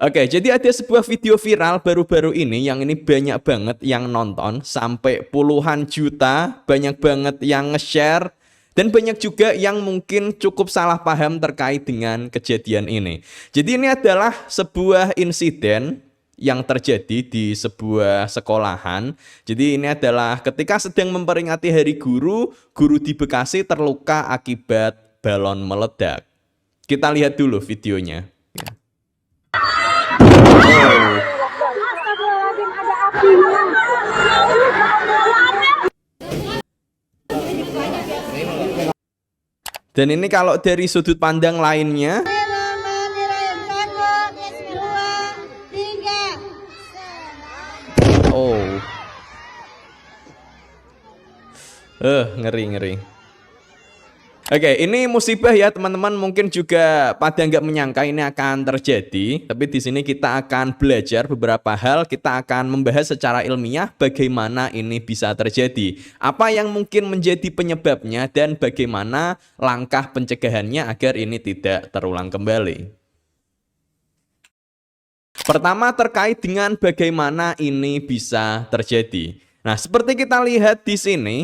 Oke, jadi ada sebuah video viral baru-baru ini yang ini banyak banget yang nonton, sampai puluhan juta, banyak banget yang nge-share, dan banyak juga yang mungkin cukup salah paham terkait dengan kejadian ini. Jadi ini adalah sebuah insiden yang terjadi di sebuah sekolahan. Jadi ini adalah ketika sedang memperingati Hari Guru, guru di Bekasi terluka akibat balon meledak. Kita lihat dulu videonya. Dan ini kalau dari sudut pandang lainnya, ngeri. Oke, ini musibah ya teman-teman, mungkin juga pada nggak menyangka ini akan terjadi. Tapi di sini kita akan belajar beberapa hal, kita akan membahas secara ilmiah bagaimana ini bisa terjadi, apa yang mungkin menjadi penyebabnya, dan bagaimana langkah pencegahannya agar ini tidak terulang kembali. Pertama, terkait dengan bagaimana ini bisa terjadi. Nah, seperti kita lihat di sini,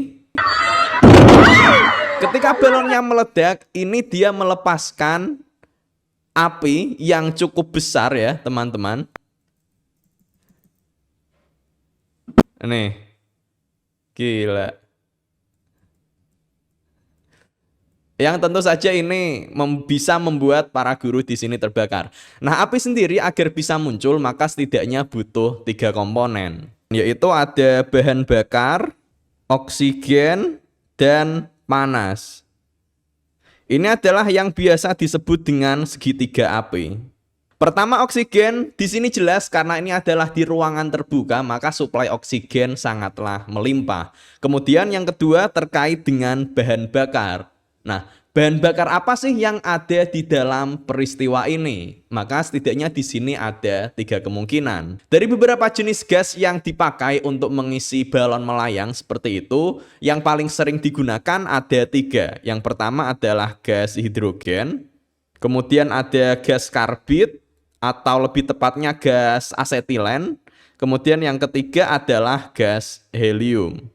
ketika balonnya meledak, ini dia melepaskan api yang cukup besar ya teman-teman. Nih, gila. Yang tentu saja ini bisa membuat para guru di sini terbakar. Nah, api sendiri agar bisa muncul maka setidaknya butuh 3 komponen, yaitu ada bahan bakar, oksigen, dan panas. Ini adalah yang biasa disebut dengan segitiga api. Pertama, oksigen. Di sini jelas karena ini adalah di ruangan terbuka, maka suplai oksigen sangatlah melimpah. Kemudian yang kedua terkait dengan bahan bakar. Nah, bahan bakar apa sih yang ada di dalam peristiwa ini? Maka setidaknya di sini ada 3 kemungkinan. Dari beberapa jenis gas yang dipakai untuk mengisi balon melayang seperti itu, yang paling sering digunakan ada 3. Yang pertama adalah gas hidrogen, kemudian ada gas karbit, atau lebih tepatnya gas asetilen, kemudian yang ketiga adalah gas helium.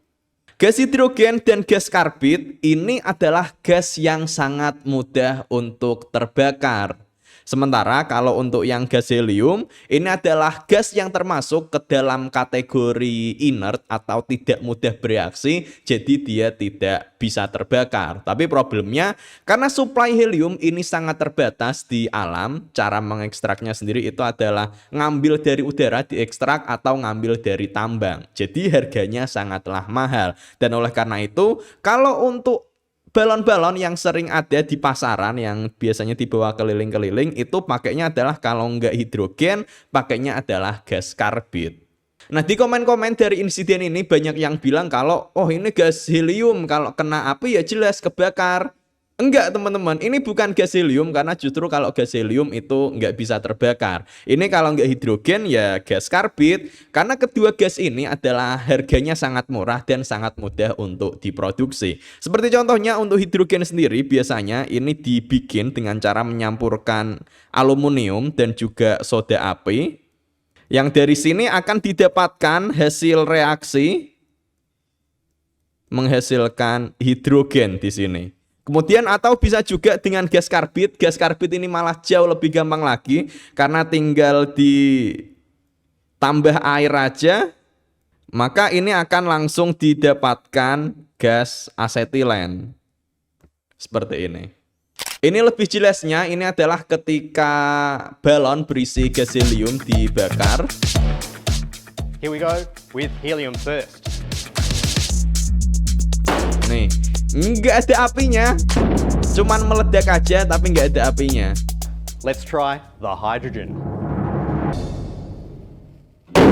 Gas hidrogen dan gas karbit ini adalah gas yang sangat mudah untuk terbakar. Sementara kalau untuk yang gas helium, ini adalah gas yang termasuk ke dalam kategori inert atau tidak mudah bereaksi, jadi dia tidak bisa terbakar. Tapi problemnya, karena suplai helium ini sangat terbatas di alam, cara mengekstraknya sendiri itu adalah ngambil dari udara, diekstrak, atau ngambil dari tambang. Jadi harganya sangatlah mahal. Dan oleh karena itu, kalau untuk balon-balon yang sering ada di pasaran yang biasanya dibawa keliling-keliling itu pakainya adalah kalau nggak hidrogen, pakainya adalah gas karbit. Nah, di komen-komen dari insiden ini banyak yang bilang kalau oh ini gas helium, kalau kena api ya jelas kebakar. Enggak teman-teman, ini bukan gas helium karena justru kalau gas helium itu nggak bisa terbakar. Ini kalau nggak hidrogen ya gas karbit, karena kedua gas ini adalah harganya sangat murah dan sangat mudah untuk diproduksi. Seperti contohnya untuk hidrogen sendiri biasanya ini dibikin dengan cara menyampurkan aluminium dan juga soda api, yang dari sini akan didapatkan hasil reaksi menghasilkan hidrogen di sini. Kemudian atau bisa juga dengan gas karbit. Gas karbit ini malah jauh lebih gampang lagi karena tinggal ditambah air aja, maka ini akan langsung didapatkan gas asetilen. Seperti ini. Ini lebih jelasnya, ini adalah ketika balon berisi gas helium dibakar. Here we go with helium first. Nih, nggak ada apinya, cuman meledak aja tapi nggak ada apinya. Let's try the hydrogen.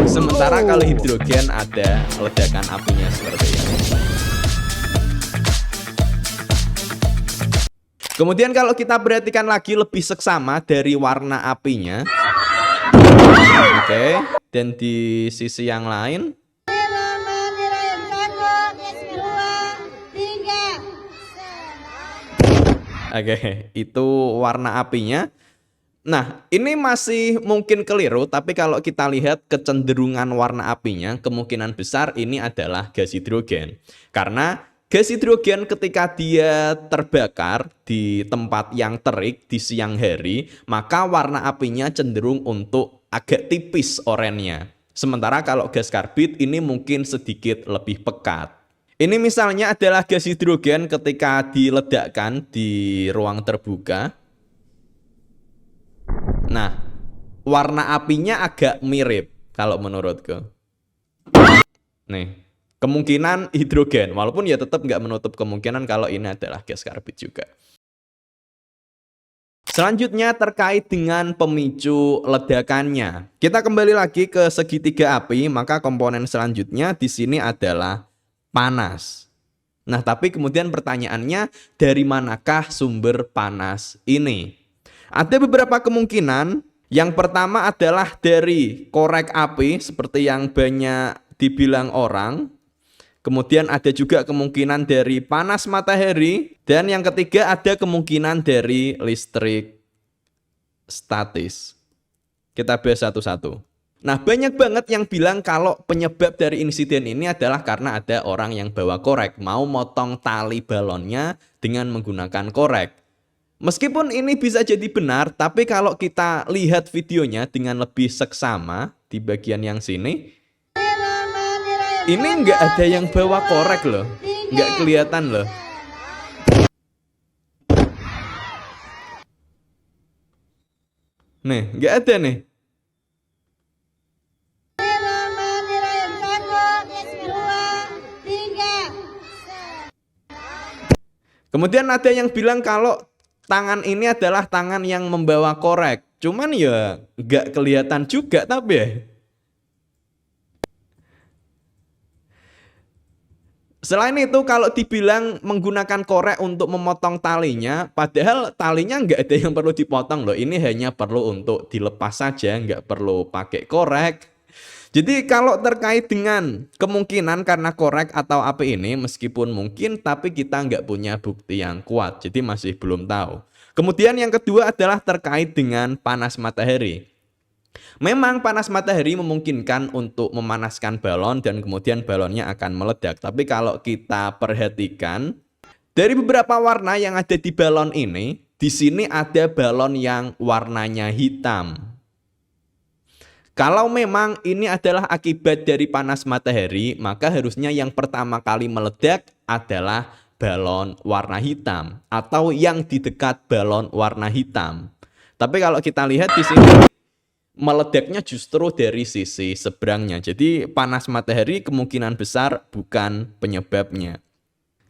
Sementara kalau hidrogen ada ledakan apinya seperti ini. Kemudian kalau kita perhatikan lagi lebih seksama dari warna apinya. Oke, dan di sisi yang lain. Oke, itu warna apinya. Nah, ini masih mungkin keliru, tapi kalau kita lihat kecenderungan warna apinya, kemungkinan besar ini adalah gas hidrogen. Karena gas hidrogen ketika dia terbakar di tempat yang terik di siang hari, maka warna apinya cenderung untuk agak tipis oranye. Sementara kalau gas karbit ini mungkin sedikit lebih pekat. Ini misalnya adalah gas hidrogen ketika diledakkan di ruang terbuka. Nah, warna apinya agak mirip kalau menurutku. Nih, kemungkinan hidrogen, walaupun ya tetap nggak menutup kemungkinan kalau ini adalah gas karbit juga. Selanjutnya terkait dengan pemicu ledakannya. Kita kembali lagi ke segitiga api, maka komponen selanjutnya di sini adalah panas. Nah, tapi kemudian pertanyaannya, dari manakah sumber panas ini? Ada beberapa kemungkinan. Yang pertama adalah dari korek api seperti yang banyak dibilang orang. Kemudian ada juga kemungkinan dari panas matahari. Dan yang ketiga ada kemungkinan dari listrik statis. Kita bahas satu-satu. Nah, banyak banget yang bilang kalau penyebab dari insiden ini adalah karena ada orang yang bawa korek, mau motong tali balonnya dengan menggunakan korek. Meskipun ini bisa jadi benar, tapi kalau kita lihat videonya dengan lebih seksama di bagian yang sini, ini nggak ada yang bawa korek loh, nggak kelihatan loh. Nih, nggak ada nih. Kemudian ada yang bilang kalau tangan ini adalah tangan yang membawa korek. Cuman ya nggak kelihatan juga tapi ya. Selain itu kalau dibilang menggunakan korek untuk memotong talinya, padahal talinya nggak ada yang perlu dipotong loh. Ini hanya perlu untuk dilepas saja, nggak perlu pakai korek. Jadi kalau terkait dengan kemungkinan karena korek atau api ini, meskipun mungkin, tapi kita nggak punya bukti yang kuat. Jadi masih belum tahu. Kemudian yang kedua adalah terkait dengan panas matahari. Memang panas matahari memungkinkan untuk memanaskan balon dan kemudian balonnya akan meledak. Tapi kalau kita perhatikan, dari beberapa warna yang ada di balon ini, di sini ada balon yang warnanya hitam. Kalau memang ini adalah akibat dari panas matahari, maka harusnya yang pertama kali meledak adalah balon warna hitam atau yang di dekat balon warna hitam. Tapi kalau kita lihat di sini meledaknya justru dari sisi seberangnya. Jadi panas matahari kemungkinan besar bukan penyebabnya.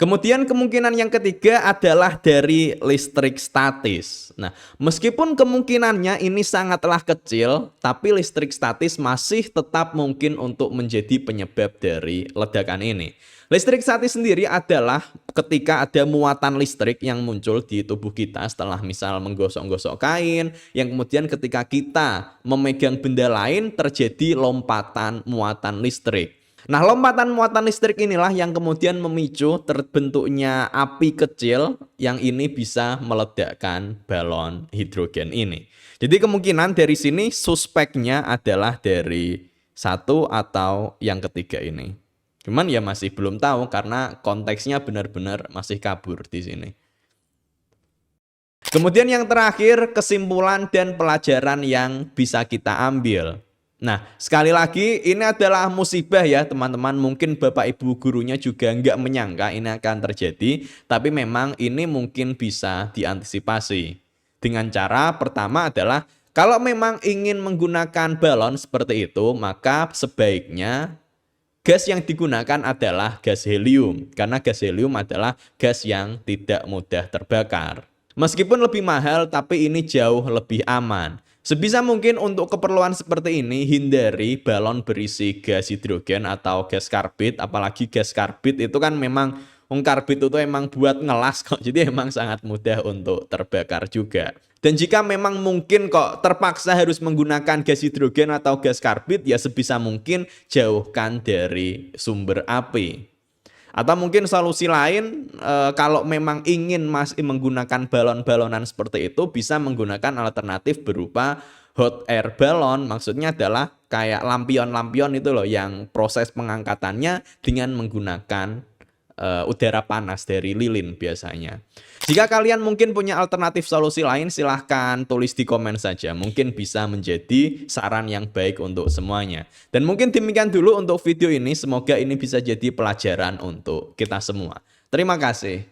Kemudian kemungkinan yang ketiga adalah dari listrik statis. Nah, meskipun kemungkinannya ini sangatlah kecil, tapi listrik statis masih tetap mungkin untuk menjadi penyebab dari ledakan ini. Listrik statis sendiri adalah ketika ada muatan listrik yang muncul di tubuh kita setelah misal menggosok-gosok kain, yang kemudian ketika kita memegang benda lain terjadi lompatan muatan listrik. Nah, lompatan muatan listrik inilah yang kemudian memicu terbentuknya api kecil yang ini bisa meledakkan balon hidrogen ini. Jadi kemungkinan dari sini suspeknya adalah dari satu atau yang ketiga ini. Cuman ya masih belum tahu karena konteksnya benar-benar masih kabur di sini. Kemudian yang terakhir, kesimpulan dan pelajaran yang bisa kita ambil. Nah, sekali lagi ini adalah musibah ya teman-teman. Mungkin Bapak Ibu gurunya juga nggak menyangka ini akan terjadi. Tapi memang ini mungkin bisa diantisipasi. Dengan cara pertama adalah kalau memang ingin menggunakan balon seperti itu, maka sebaiknya gas yang digunakan adalah gas helium. Karena gas helium adalah gas yang tidak mudah terbakar. Meskipun lebih mahal, tapi ini jauh lebih aman. Sebisa mungkin untuk keperluan seperti ini, hindari balon berisi gas hidrogen atau gas karbit. Apalagi gas karbit itu kan memang, karbit itu emang buat ngelas kok. Jadi emang sangat mudah untuk terbakar juga. Dan jika memang mungkin kok terpaksa harus menggunakan gas hidrogen atau gas karbit, ya sebisa mungkin jauhkan dari sumber api. Atau mungkin solusi lain, kalau memang ingin masih menggunakan balon-balonan seperti itu, bisa menggunakan alternatif berupa hot air balon. Maksudnya adalah kayak lampion-lampion itu loh, yang proses pengangkatannya dengan menggunakan udara panas dari lilin biasanya. Jika kalian mungkin punya alternatif solusi lain, silahkan tulis di komen saja. Mungkin bisa menjadi saran yang baik untuk semuanya. Dan mungkin demikian dulu untuk video ini. Semoga ini bisa jadi pelajaran untuk kita semua. Terima kasih.